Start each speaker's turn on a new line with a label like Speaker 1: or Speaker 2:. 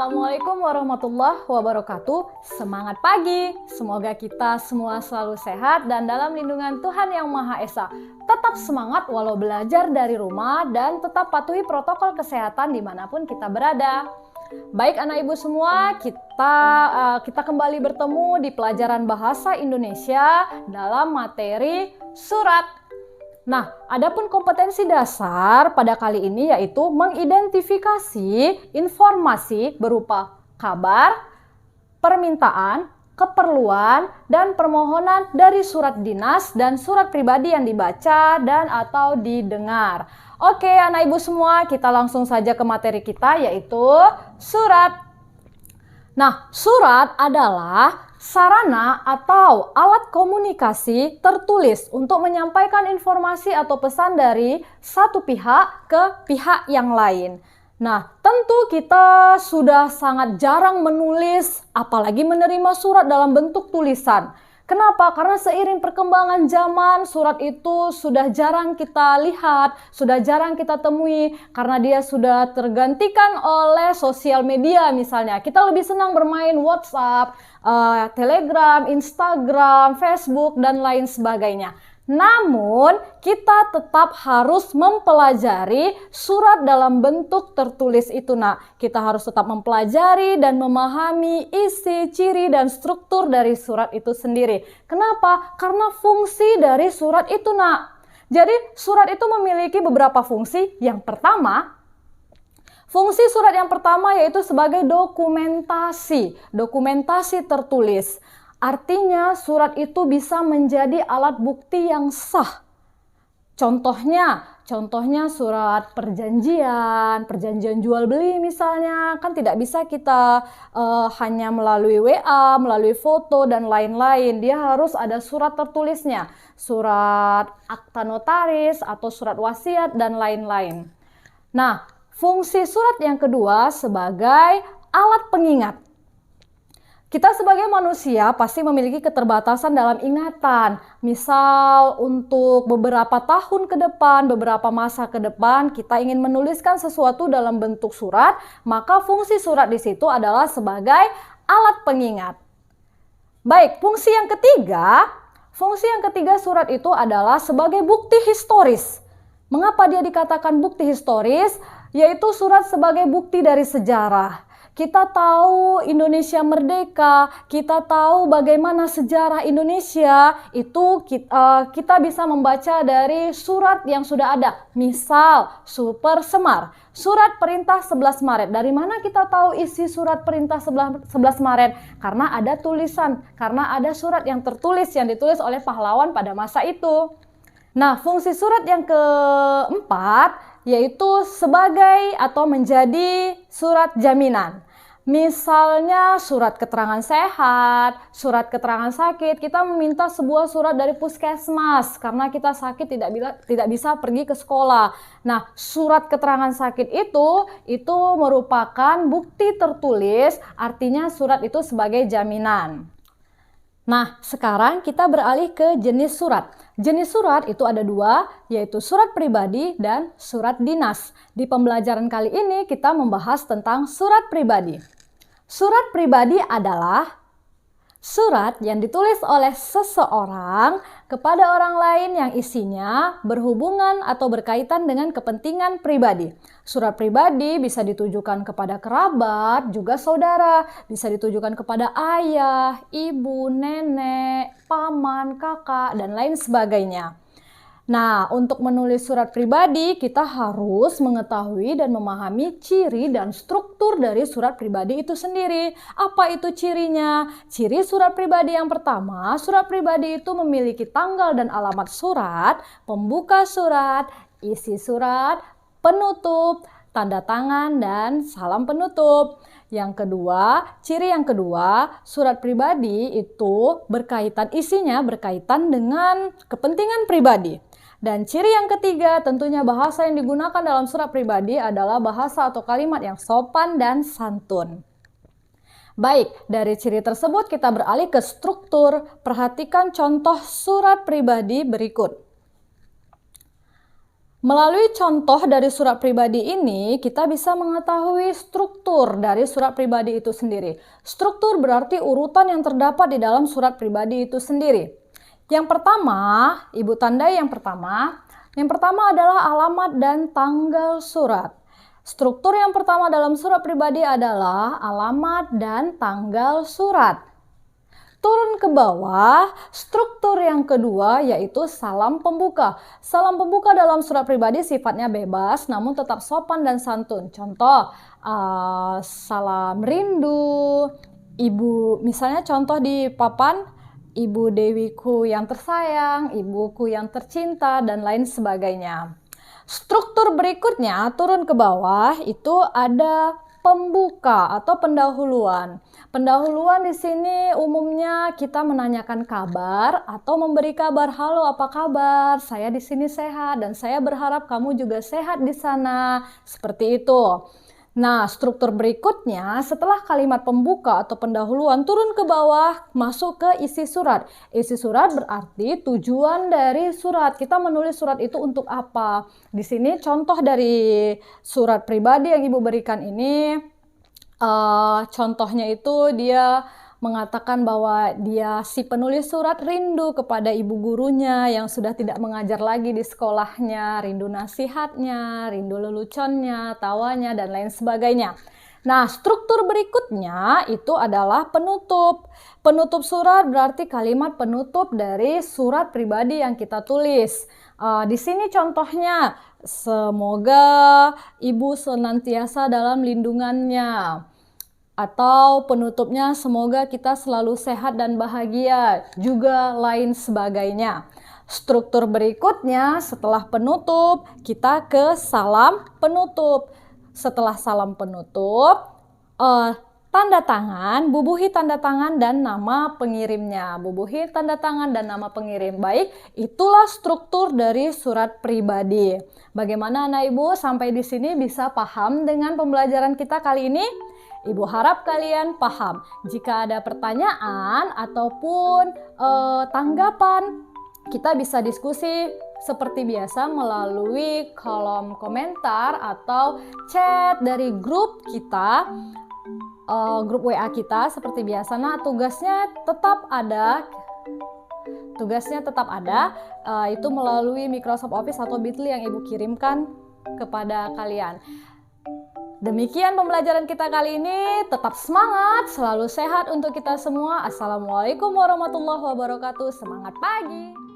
Speaker 1: Assalamualaikum warahmatullahi wabarakatuh. Semangat pagi. Semoga kita semua selalu sehat dan dalam lindungan Tuhan Yang Maha Esa. Tetap semangat walau belajar dari rumah dan tetap patuhi protokol kesehatan dimanapun kita berada. Baik anak ibu semua, kita kembali bertemu di pelajaran bahasa Indonesia dalam materi surat. Nah, adapun kompetensi dasar pada kali ini yaitu mengidentifikasi informasi berupa kabar, permintaan, keperluan, dan permohonan dari surat dinas dan surat pribadi yang dibaca dan atau didengar. Oke, anak ibu semua, kita langsung saja ke materi kita yaitu surat. Nah, surat adalah sarana atau alat komunikasi tertulis untuk menyampaikan informasi atau pesan dari satu pihak ke pihak yang lain. Nah, tentu kita sudah sangat jarang menulis, apalagi menerima surat dalam bentuk tulisan. Kenapa? Karena seiring perkembangan zaman, surat itu sudah jarang kita lihat, sudah jarang kita temui, karena dia sudah tergantikan oleh sosial media misalnya. Kita lebih senang bermain WhatsApp, Telegram, Instagram, Facebook, dan lain sebagainya. Namun, kita tetap harus mempelajari surat dalam bentuk tertulis itu, nak. Kita harus tetap mempelajari dan memahami isi, ciri, dan struktur dari surat itu sendiri. Kenapa? Karena fungsi dari surat itu, nak. Jadi, surat itu memiliki beberapa fungsi. Yang pertama, fungsi surat yang pertama yaitu sebagai dokumentasi tertulis. Artinya surat itu bisa menjadi alat bukti yang sah. Contohnya surat perjanjian jual beli misalnya, kan tidak bisa kita hanya melalui WA, melalui foto dan lain-lain. Dia harus ada surat tertulisnya, surat akta notaris atau surat wasiat dan lain-lain. Nah, fungsi surat yang kedua sebagai alat pengingat. Kita sebagai manusia pasti memiliki keterbatasan dalam ingatan. Misal untuk beberapa tahun ke depan, beberapa masa ke depan, kita ingin menuliskan sesuatu dalam bentuk surat, maka fungsi surat di situ adalah sebagai alat pengingat. Baik, fungsi yang ketiga surat itu adalah sebagai bukti historis. Mengapa dia dikatakan bukti historis? Yaitu surat sebagai bukti dari sejarah. Kita tahu Indonesia merdeka, kita tahu bagaimana sejarah Indonesia, itu kita bisa membaca dari surat yang sudah ada. Misal, Super Semar, surat perintah 11 Maret. Dari mana kita tahu isi surat perintah 11 Maret? Karena ada tulisan, karena ada surat yang tertulis, yang ditulis oleh pahlawan pada masa itu. Nah, fungsi surat yang keempat yaitu sebagai atau menjadi surat jaminan. Misalnya surat keterangan sehat, surat keterangan sakit, kita meminta sebuah surat dari puskesmas karena kita sakit tidak bisa pergi ke sekolah. Nah, surat keterangan sakit itu merupakan bukti tertulis, artinya surat itu sebagai jaminan. Nah, sekarang kita beralih ke jenis surat. Jenis surat itu ada dua, yaitu surat pribadi dan surat dinas. Di pembelajaran kali ini kita membahas tentang surat pribadi. Surat pribadi adalah surat yang ditulis oleh seseorang kepada orang lain yang isinya berhubungan atau berkaitan dengan kepentingan pribadi. Surat pribadi bisa ditujukan kepada kerabat, juga saudara, bisa ditujukan kepada ayah, ibu, nenek, paman, kakak, dan lain sebagainya. Nah, untuk menulis surat pribadi, kita harus mengetahui dan memahami ciri dan struktur dari surat pribadi itu sendiri. Apa itu cirinya? Ciri surat pribadi yang pertama, surat pribadi itu memiliki tanggal dan alamat surat, pembuka surat, isi surat, penutup, tanda tangan, dan salam penutup. Ciri yang kedua, surat pribadi itu isinya berkaitan dengan kepentingan pribadi. Dan ciri yang ketiga, tentunya bahasa yang digunakan dalam surat pribadi adalah bahasa atau kalimat yang sopan dan santun. Baik, dari ciri tersebut kita beralih ke struktur. Perhatikan contoh surat pribadi berikut. Melalui contoh dari surat pribadi ini, kita bisa mengetahui struktur dari surat pribadi itu sendiri. Struktur berarti urutan yang terdapat di dalam surat pribadi itu sendiri. Yang pertama, Ibu tandai yang pertama. Yang pertama adalah alamat dan tanggal surat. Struktur yang pertama dalam surat pribadi adalah alamat dan tanggal surat. Turun ke bawah, struktur yang kedua yaitu salam pembuka. Salam pembuka dalam surat pribadi sifatnya bebas namun tetap sopan dan santun. Contoh, salam rindu, ibu, misalnya contoh di papan, ibu Dewiku yang tersayang, ibuku yang tercinta, dan lain sebagainya. Struktur berikutnya turun ke bawah itu ada pembuka atau pendahuluan. Pendahuluan di sini umumnya kita menanyakan kabar atau memberi kabar, halo apa kabar? Saya di sini sehat dan saya berharap kamu juga sehat di sana. Seperti itu. Nah, struktur berikutnya setelah kalimat pembuka atau pendahuluan turun ke bawah masuk ke isi surat. Isi surat berarti tujuan dari surat. Kita menulis surat itu untuk apa? Di sini contoh dari surat pribadi yang Ibu berikan ini, contohnya itu dia mengatakan bahwa dia si penulis surat rindu kepada ibu gurunya yang sudah tidak mengajar lagi di sekolahnya, rindu nasihatnya, rindu leluconnya, tawanya, dan lain sebagainya. Nah, struktur berikutnya itu adalah penutup. Penutup surat berarti kalimat penutup dari surat pribadi yang kita tulis. Di sini contohnya, semoga ibu senantiasa dalam lindungannya. Atau penutupnya semoga kita selalu sehat dan bahagia, juga lain sebagainya. Struktur berikutnya setelah penutup kita ke salam penutup. Setelah salam penutup, tanda tangan, bubuhi tanda tangan dan nama pengirimnya. Bubuhi tanda tangan dan nama pengirim. Baik, itulah struktur dari surat pribadi. Bagaimana anak ibu sampai di sini bisa paham dengan pembelajaran kita kali ini? Ibu harap kalian paham. Jika ada pertanyaan ataupun tanggapan, kita bisa diskusi seperti biasa melalui kolom komentar atau chat dari grup kita, grup WA kita seperti biasa. Nah, tugasnya tetap ada. Itu melalui Microsoft Office atau Bitly yang Ibu kirimkan kepada kalian. Demikian pembelajaran kita kali ini. Tetap semangat, selalu sehat untuk kita semua. Assalamualaikum warahmatullahi wabarakatuh. Semangat pagi.